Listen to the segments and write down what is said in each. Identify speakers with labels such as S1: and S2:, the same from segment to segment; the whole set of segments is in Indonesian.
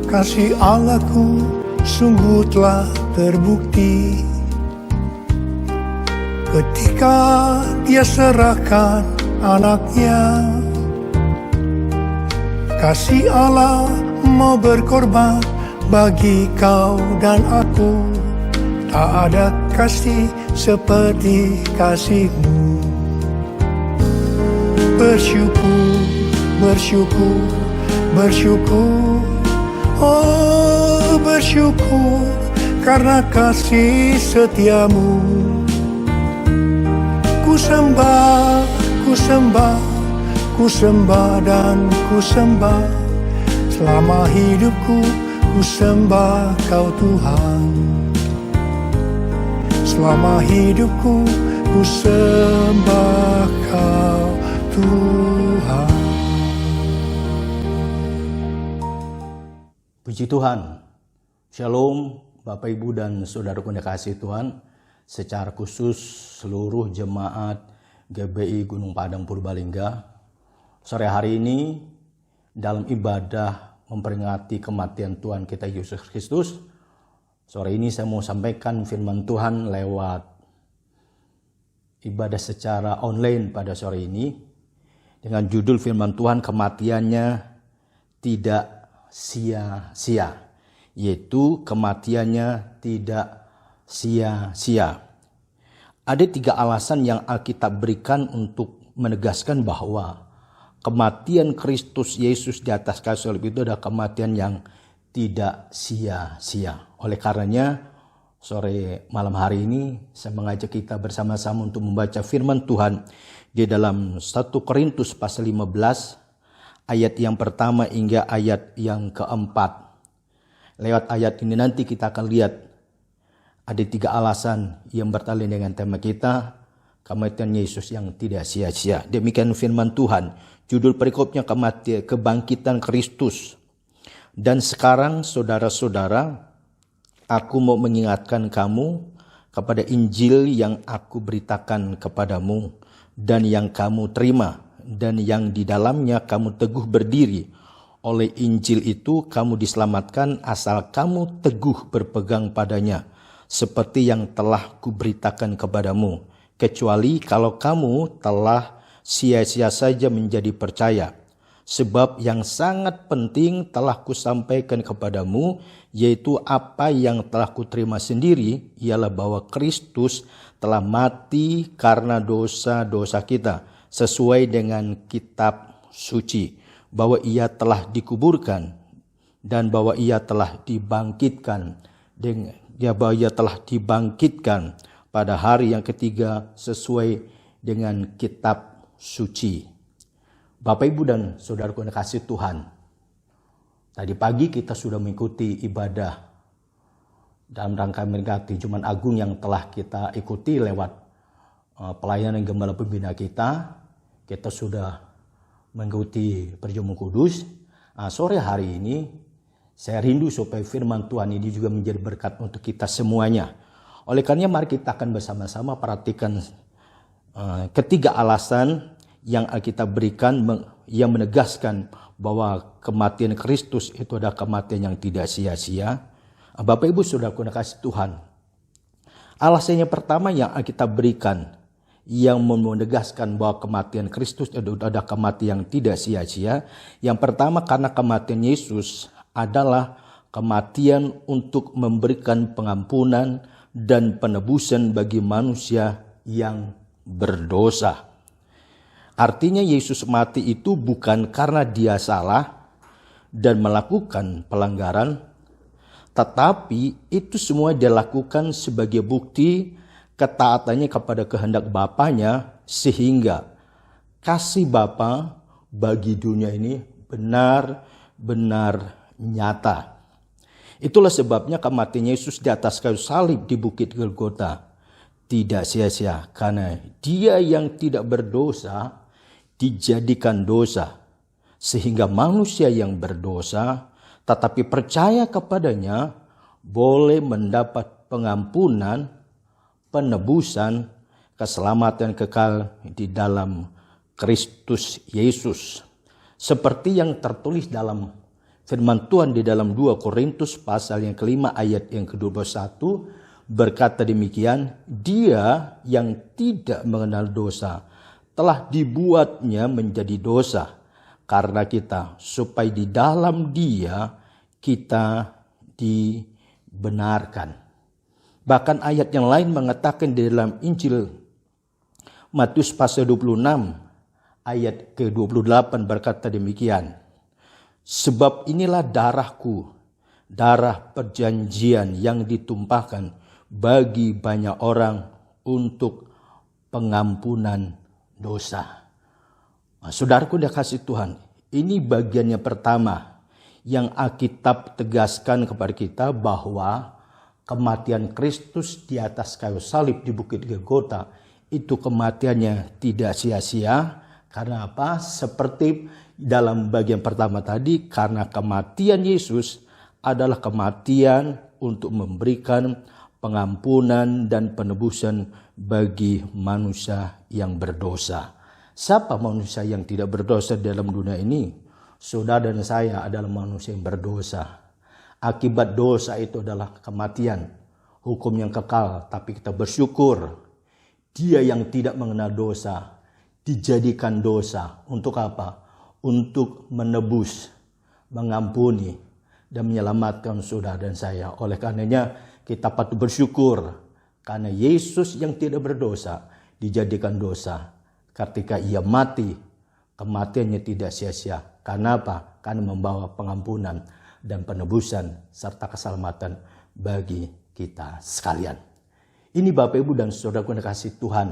S1: kasih Allahku sungguh telah terbukti ketika Dia serahkan anaknya. Kasih Allah mau berkorban bagi kau dan aku. Tak ada kasih seperti kasih-Mu. Bersyukur, bersyukur, bersyukur. Oh, bersyukur karena kasih setia-Mu. Ku sembah, ku sembah, ku sembah dan ku sembah. Selama hidupku ku sembah Kau Tuhan. Selama hidupku ku sembah Kau Tuhan.
S2: Puji Tuhan. Shalom Bapak Ibu dan Saudaraku yang dikasihi Tuhan. Secara khusus seluruh jemaat GBI Gunung Padang Purbalingga. Sore hari ini dalam ibadah memperingati kematian Tuhan kita Yesus Kristus. Sore ini saya mau sampaikan firman Tuhan lewat ibadah secara online pada sore ini. Dengan judul firman Tuhan, kematiannya tidak sia-sia. Yaitu kematiannya tidak sia-sia. Ada 3 alasan yang Alkitab berikan untuk menegaskan bahwa kematian Kristus Yesus di atas kayu salib itu adalah kematian yang tidak sia-sia. Oleh karenanya, sore malam hari ini saya mengajak kita bersama-sama untuk membaca firman Tuhan di dalam 1 Korintus pasal 15 ayat yang pertama hingga ayat yang keempat. Lewat ayat ini nanti kita akan lihat ada 3 alasan yang bertalian dengan tema kita, kematian Yesus yang tidak sia-sia. Demikian firman Tuhan. Judul perikopnya kebangkitan Kristus. Dan sekarang saudara-saudara, aku mau mengingatkan kamu kepada Injil yang aku beritakan kepadamu dan yang kamu terima dan yang di dalamnya kamu teguh berdiri. Oleh Injil itu kamu diselamatkan asal kamu teguh berpegang padanya, seperti yang telah kuberitakan kepadamu. Kecuali kalau kamu telah sia-sia saja menjadi percaya. Sebab yang sangat penting telah kusampaikan kepadamu, yaitu apa yang telah kuterima sendiri, ialah bahwa Kristus telah mati karena dosa-dosa kita, sesuai dengan kitab suci. Bahwa ia telah dikuburkan, dan bahwa ia telah dibangkitkan, bahwa ia telah dibangkitkan pada hari yang ketiga sesuai dengan kitab suci. Bapak, Ibu, dan saudaraku yang dikasihi Tuhan. Tadi pagi kita sudah mengikuti ibadah dalam rangka memperingati Jumat Agung yang telah kita ikuti lewat pelayanan Gembala Pembina kita. Kita sudah mengikuti perjamuan kudus. Sore hari ini saya rindu supaya firman Tuhan ini juga menjadi berkat untuk kita semuanya. Oleh karena mari kita akan bersama-sama perhatikan ketiga alasan yang kita berikan yang menegaskan bahwa kematian Kristus itu adalah kematian yang tidak sia-sia. Bapak Ibu Saudaraku yang dikasihi Tuhan. Alasannya pertama yang kita berikan yang menegaskan bahwa kematian Kristus itu adalah kematian yang tidak sia-sia. Yang pertama karena kematian Yesus adalah kematian untuk memberikan pengampunan dan penebusan bagi manusia yang berdosa. Artinya Yesus mati itu bukan karena dia salah dan melakukan pelanggaran, tetapi itu semua dia lakukan sebagai bukti ketaatannya kepada kehendak Bapanya, sehingga kasih Bapa bagi dunia ini benar-benar nyata. Itulah sebabnya kematian Yesus di atas kayu salib di Bukit Golgota tidak sia-sia, karena dia yang tidak berdosa dijadikan dosa, sehingga manusia yang berdosa tetapi percaya kepadanya boleh mendapat pengampunan, penebusan, keselamatan kekal di dalam Kristus Yesus. Seperti yang tertulis dalam Firman Tuhan di dalam 2 Korintus pasal yang kelima ayat yang ke-21 berkata demikian, dia yang tidak mengenal dosa telah dibuatnya menjadi dosa karena kita, supaya di dalam dia kita dibenarkan. Bahkan ayat yang lain mengatakan di dalam Injil Matius pasal 26 ayat ke-28 berkata demikian, sebab inilah darahku, darah perjanjian yang ditumpahkan bagi banyak orang untuk pengampunan dosa. Nah, saudaraku yang kasih Tuhan, ini bagian yang pertama yang Alkitab tegaskan kepada kita bahwa kematian Kristus di atas kayu salib di Bukit Golgota itu kematiannya tidak sia-sia. Karena apa? Seperti dalam bagian pertama tadi, karena kematian Yesus adalah kematian untuk memberikan pengampunan dan penebusan bagi manusia yang berdosa. Siapa manusia yang tidak berdosa dalam dunia ini? Saudara dan saya adalah manusia yang berdosa. Akibat dosa itu adalah kematian, hukum yang kekal. Tapi kita bersyukur, dia yang tidak mengenal dosa dijadikan dosa. Untuk apa? Untuk menebus, mengampuni, dan menyelamatkan saudara dan saya. Oleh karenanya kita patut bersyukur karena Yesus yang tidak berdosa dijadikan dosa. Ketika ia mati, kematiannya tidak sia-sia. Karena apa? Karena membawa pengampunan dan penebusan serta keselamatan bagi kita sekalian. Ini Bapak Ibu dan saudaraku yang dikasihi Tuhan.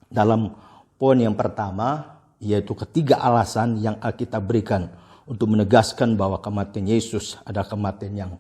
S2: Dalam poin yang pertama, yaitu ketiga alasan yang Alkitab berikan untuk menegaskan bahwa kematian Yesus adalah kematian yang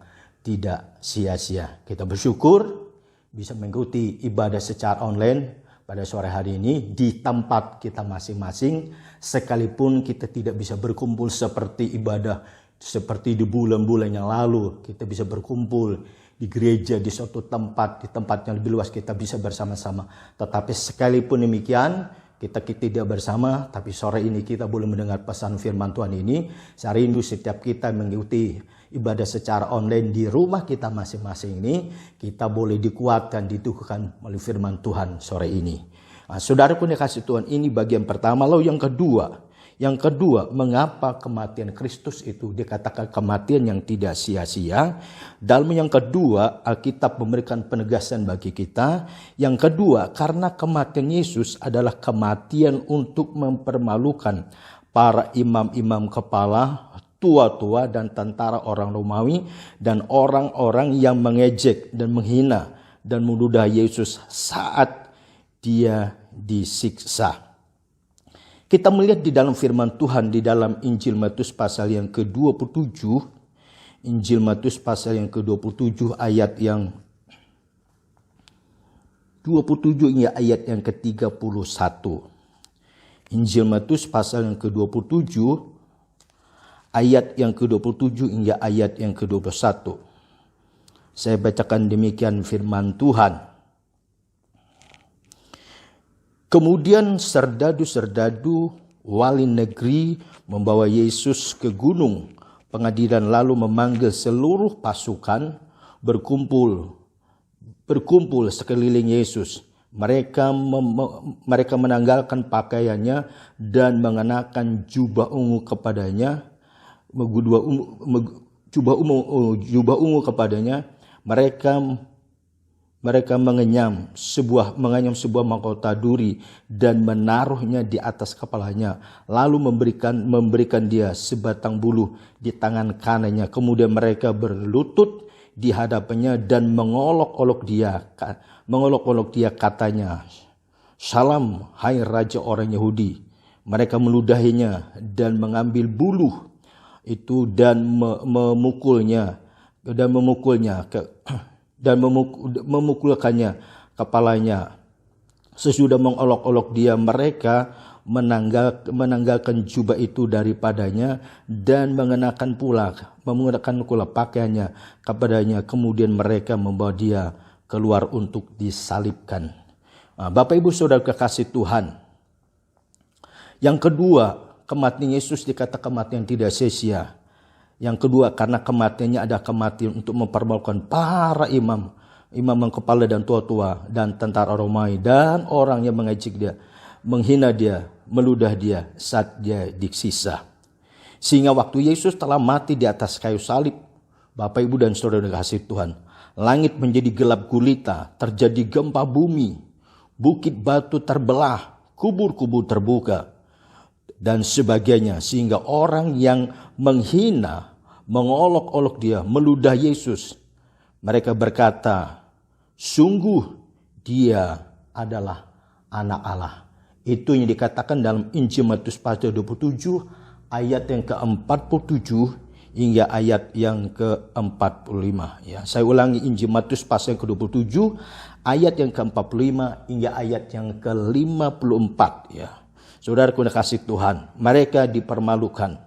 S2: tidak sia-sia. Kita bersyukur bisa mengikuti ibadah secara online pada sore hari ini di tempat kita masing-masing, sekalipun kita tidak bisa berkumpul seperti ibadah seperti di bulan-bulan yang lalu. Kita bisa berkumpul di gereja, di suatu tempat, di tempat yang lebih luas kita bisa bersama-sama. Tetapi sekalipun demikian, kita tidak bersama, tapi sore ini kita boleh mendengar pesan firman Tuhan ini. Saya rindu setiap kita mengikuti ibadah secara online di rumah kita masing-masing ini, kita boleh dikuatkan, diteguhkan melalui firman Tuhan sore ini. Nah, saudaraku yang kasih Tuhan, ini bagian pertama. Lalu yang kedua, mengapa kematian Kristus itu dikatakan kematian yang tidak sia-sia? Dalam yang kedua, Alkitab memberikan penegasan bagi kita. Yang kedua, karena kematian Yesus adalah kematian untuk mempermalukan para imam-imam kepala, tua-tua dan tentara orang Romawi, dan orang-orang yang mengejek dan menghina dan menuduh Yesus saat dia disiksa. Kita melihat di dalam firman Tuhan di dalam Injil Matius pasal yang ke-27. Injil Matius pasal yang ke-27 ayat yang 27 hingga ayat yang ke-31. Injil Matius pasal yang ke-27 ayat yang ke-27 hingga ayat yang ke-21. Saya bacakan demikian firman Tuhan. Kemudian serdadu-serdadu wali negeri membawa Yesus ke gunung pengadilan lalu memanggil seluruh pasukan berkumpul sekeliling Yesus. Mereka menanggalkan pakaiannya dan mengenakan jubah ungu kepadanya. Jubah ungu kepadanya. Mereka mengenyam sebuah mahkota duri dan menaruhnya di atas kepalanya, lalu memberikan dia sebatang buluh di tangan kanannya. Kemudian mereka berlutut di hadapannya dan mengolok-olok dia katanya, "Salam, hai Raja orang Yahudi." Mereka meludahinya dan mengambil buluh itu dan memukulkannya kepalanya. Sesudah mengolok-olok dia, mereka menanggalkan jubah itu daripadanya dan mengenakan pula pakaiannya kepadanya. Kemudian mereka membawa dia keluar untuk disalibkan. Bapak Ibu Saudara kekasih Tuhan, yang kedua, kematian Yesus dikatakan kematian tidak sia-sia. Yang kedua, karena kematiannya ada kematian untuk mempermalukan para imam kepala dan tua-tua dan tentara Romawi dan orang yang mengejek dia, menghina dia, meludah dia saat dia disiksa. Sehingga waktu Yesus telah mati di atas kayu salib, Bapak, Ibu, dan Saudara kasih Tuhan, langit menjadi gelap gulita, terjadi gempa bumi, bukit batu terbelah, kubur-kubur terbuka, dan sebagainya. Sehingga orang yang menghina, mengolok-olok dia, meludah Yesus, mereka berkata, sungguh dia adalah anak Allah. Itu yang dikatakan dalam Injil Matius pasal 27 ayat yang ke-47 hingga ayat yang ke-45. Ya, saya ulangi, Injil Matius pasal ke-27 ayat yang ke-45 hingga ayat yang ke-54. Ya, saudaraku yang kasih Tuhan, mereka dipermalukan.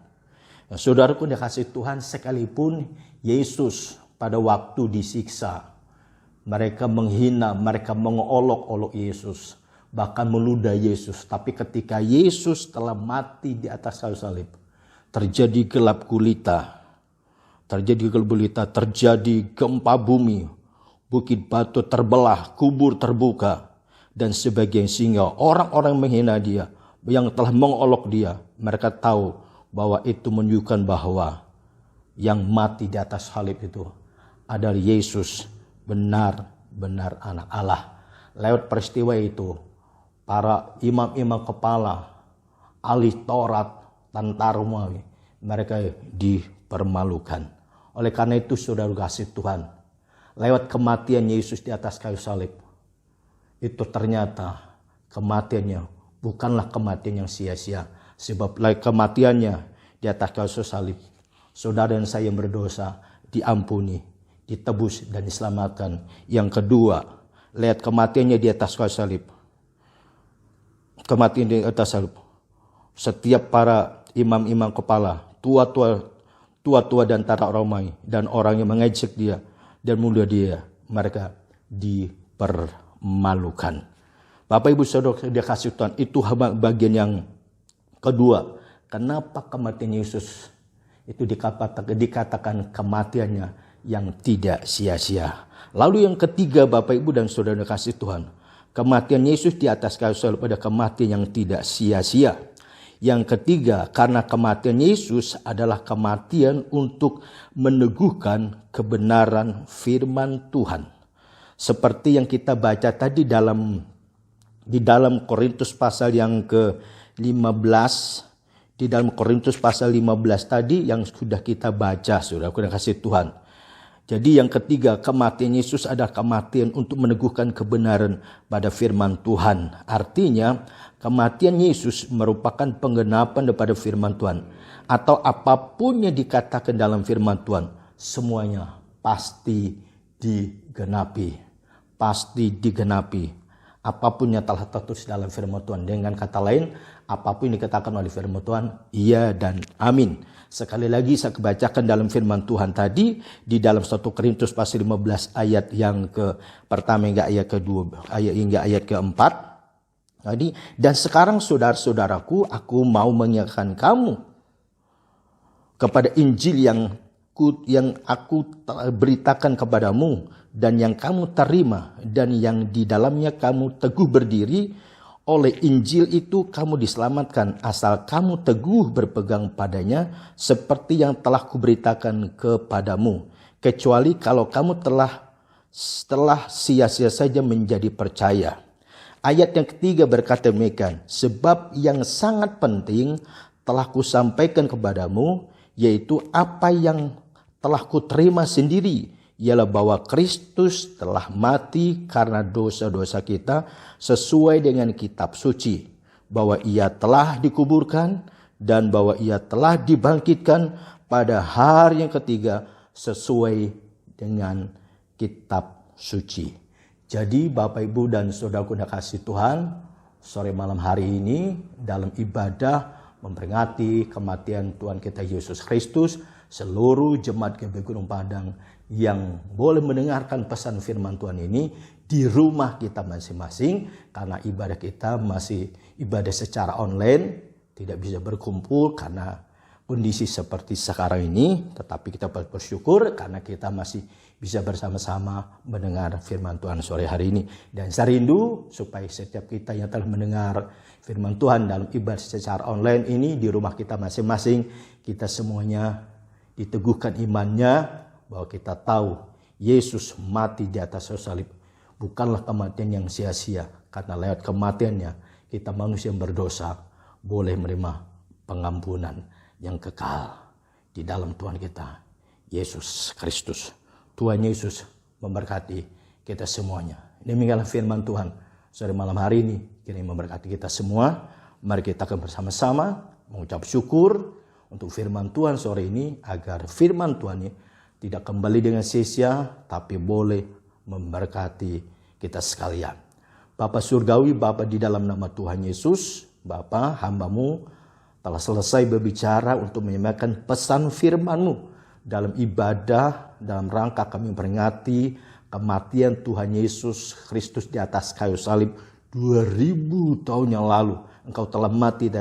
S2: Ya, saudaraku yang kasih Tuhan, sekalipun Yesus pada waktu disiksa, mereka menghina, mereka mengolok-olok Yesus, bahkan meludah Yesus. Tapi ketika Yesus telah mati di atas kayu salib, terjadi gelap gulita, terjadi gempa bumi, bukit batu terbelah, kubur terbuka, dan sebagainya. Sehingga orang-orang menghina dia, yang telah mengolok dia, mereka tahu bahwa itu menunjukkan bahwa yang mati di atas salib itu adalah Yesus, benar-benar anak Allah. Lewat peristiwa itu, para imam-imam kepala, ahli Taurat, tentara Romawi, mereka dipermalukan. Oleh karena itu, saudara kasih Tuhan, lewat kematian Yesus di atas kayu salib, itu ternyata kematiannya bukanlah kematian yang sia-sia. Sebab lewat kematiannya di atas kayu salib, saudara dan saya yang berdosa diampuni, ditebus, dan diselamatkan. Yang kedua, lihat kematiannya di atas kayu salib. Kematian di atas salib. Setiap para imam-imam kepala, tua-tua dan tentara Romawi, dan orang yang mengejek dia dan mulia dia, mereka dipermalukan. Bapak, Ibu, Saudara dikasih Tuhan, itu bagian yang kedua. Kenapa kematian Yesus itu dikatakan kematiannya yang tidak sia-sia. Lalu yang ketiga, Bapak, Ibu, dan Saudara kasih Tuhan, kematian Yesus di atas kayu salib pada kematian yang tidak sia-sia. Yang ketiga, karena kematian Yesus adalah kematian untuk meneguhkan kebenaran firman Tuhan. Seperti yang kita baca tadi di dalam Korintus pasal yang ke-15, di dalam Korintus pasal 15 tadi yang sudah kita baca, Saudara kasih Tuhan. Jadi yang ketiga, kematian Yesus adalah kematian untuk meneguhkan kebenaran pada firman Tuhan. Artinya, kematian Yesus merupakan penggenapan daripada firman Tuhan. Atau apapun yang dikatakan dalam firman Tuhan, semuanya pasti digenapi. Pasti digenapi. Apapun yang telah tertulis dalam firman Tuhan. Dengan kata lain, apapun yang dikatakan oleh firman Tuhan, iya dan amin. Sekali lagi saya bacakan dalam firman Tuhan tadi di dalam 1 Korintus pasal 15 ayat yang pertama hingga ayat kedua, hingga ayat keempat. Tadi, dan sekarang saudara-saudaraku, aku mau mengingatkan kamu kepada Injil yang aku beritakan kepadamu dan yang kamu terima dan yang di dalamnya kamu teguh berdiri. Oleh Injil itu kamu diselamatkan asal kamu teguh berpegang padanya seperti yang telah kuberitakan kepadamu. Kecuali kalau kamu telah sia-sia saja menjadi percaya. Ayat yang ketiga berkata demikian, sebab yang sangat penting telah kusampaikan kepadamu, yaitu apa yang telah kuterima sendiri, ialah bahwa Kristus telah mati karena dosa-dosa kita sesuai dengan kitab suci, bahwa ia telah dikuburkan dan bahwa ia telah dibangkitkan pada hari yang ketiga sesuai dengan kitab suci. Jadi Bapak, Ibu, dan Saudaraku yang kasih Tuhan, sore malam hari ini dalam ibadah memperingati kematian Tuhan kita Yesus Kristus, seluruh jemaat GBI Gunung Padang yang boleh mendengarkan pesan firman Tuhan ini di rumah kita masing-masing, karena ibadah kita masih ibadah secara online, tidak bisa berkumpul karena kondisi seperti sekarang ini, tetapi kita bersyukur karena kita masih bisa bersama-sama mendengar firman Tuhan sore hari ini. Dan saya rindu supaya setiap kita yang telah mendengar firman Tuhan dalam ibadah secara online ini di rumah kita masing-masing, kita semuanya diteguhkan imannya bahwa kita tahu Yesus mati di atas kayu salib bukanlah kematian yang sia-sia, karena lewat kematiannya kita manusia yang berdosa boleh menerima pengampunan yang kekal di dalam Tuhan kita Yesus Kristus. Tuhan Yesus memberkati kita semuanya. Demikianlah firman Tuhan sore malam hari ini. Kiranya memberkati kita semua. Mari kita akan bersama-sama mengucap syukur untuk firman Tuhan sore ini, agar firman Tuhan ini tidak kembali dengan sia-sia, tapi boleh memberkati kita sekalian. Bapa Surgawi, Bapa di dalam nama Tuhan Yesus, Bapa, hamba-Mu telah selesai berbicara untuk menyampaikan pesan firman-Mu dalam ibadah, dalam rangka kami memperingati kematian Tuhan Yesus Kristus di atas kayu salib 2000 tahun yang lalu. Engkau telah mati di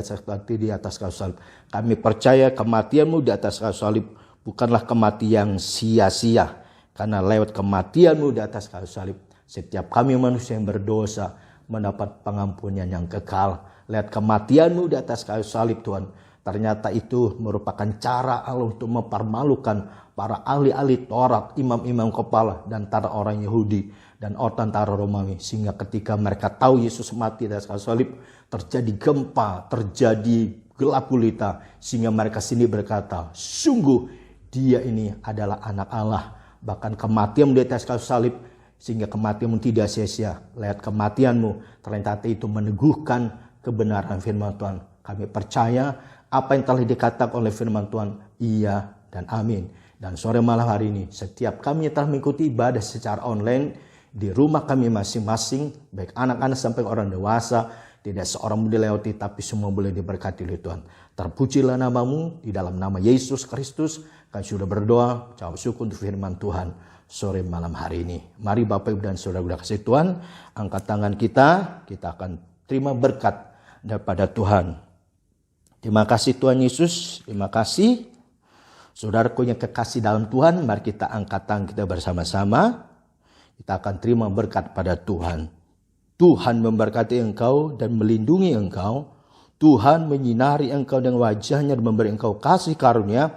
S2: atas kayu salib. Kami percaya kematian-Mu di atas kayu salib bukanlah kematian sia-sia, karena lewat kematian-Mu di atas kayu salib setiap kami manusia yang berdosa mendapat pengampunan yang kekal. Lihat kematian-Mu di atas kayu salib Tuhan. Ternyata itu merupakan cara Allah untuk mempermalukan para ahli-ahli Taurat, imam-imam kepala, dan antara orang Yahudi dan tentara Romawi. Sehingga ketika mereka tahu Yesus mati di atas kayu salib, terjadi gempa, terjadi gelap gulita. Sehingga mereka sini berkata, sungguh Dia ini adalah anak Allah. Bahkan kematian di atas kayu salib, sehingga kematian-Mu tidak sia-sia. Lihat kematian-Mu, ternyata itu meneguhkan kebenaran firman Tuhan. Kami percaya apa yang telah dikatakan oleh firman Tuhan, iya dan amin. Dan sore malam hari ini, setiap kami yang telah mengikuti ibadah secara online di rumah kami masing-masing, baik anak-anak sampai orang dewasa, tidak seorang boleh lewati, tapi semua boleh diberkati oleh Tuhan. Terpujilah nama-Mu di dalam nama Yesus Kristus. Kami sudah berdoa, jawab syukur untuk firman Tuhan sore malam hari ini. Mari Bapak Ibu dan Saudara kasih Tuhan, angkat tangan kita akan terima berkat daripada Tuhan. Terima kasih Tuhan Yesus, terima kasih. Saudaraku yang kekasih dalam Tuhan, mari kita angkat tangan kita bersama-sama. Kita akan terima berkat pada Tuhan. Tuhan memberkati engkau dan melindungi engkau. Tuhan menyinari engkau dengan wajah-Nya dan memberi engkau kasih karunia.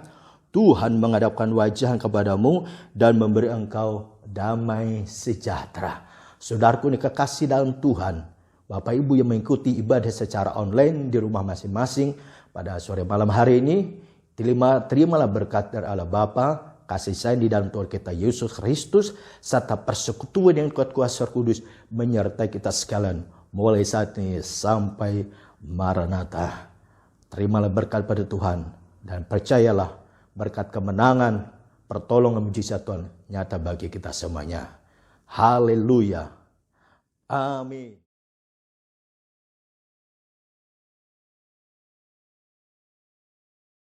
S2: Tuhan menghadapkan wajah kepadamu dan memberi engkau damai sejahtera. Saudaraku yang kekasih dalam Tuhan, Bapak Ibu yang mengikuti ibadah secara online di rumah masing-masing pada sore malam hari ini, terimalah berkat dari Allah Bapa, kasih sayang di dalam Tuhan kita Yesus Kristus, serta persekutuan yang kuat kuasa Roh Kudus menyertai kita sekalian mulai saat ini sampai Maranatha. Terimalah berkat pada Tuhan dan percayalah berkat kemenangan, pertolongan mujizat Tuhan nyata bagi kita semuanya. Haleluya. Amin.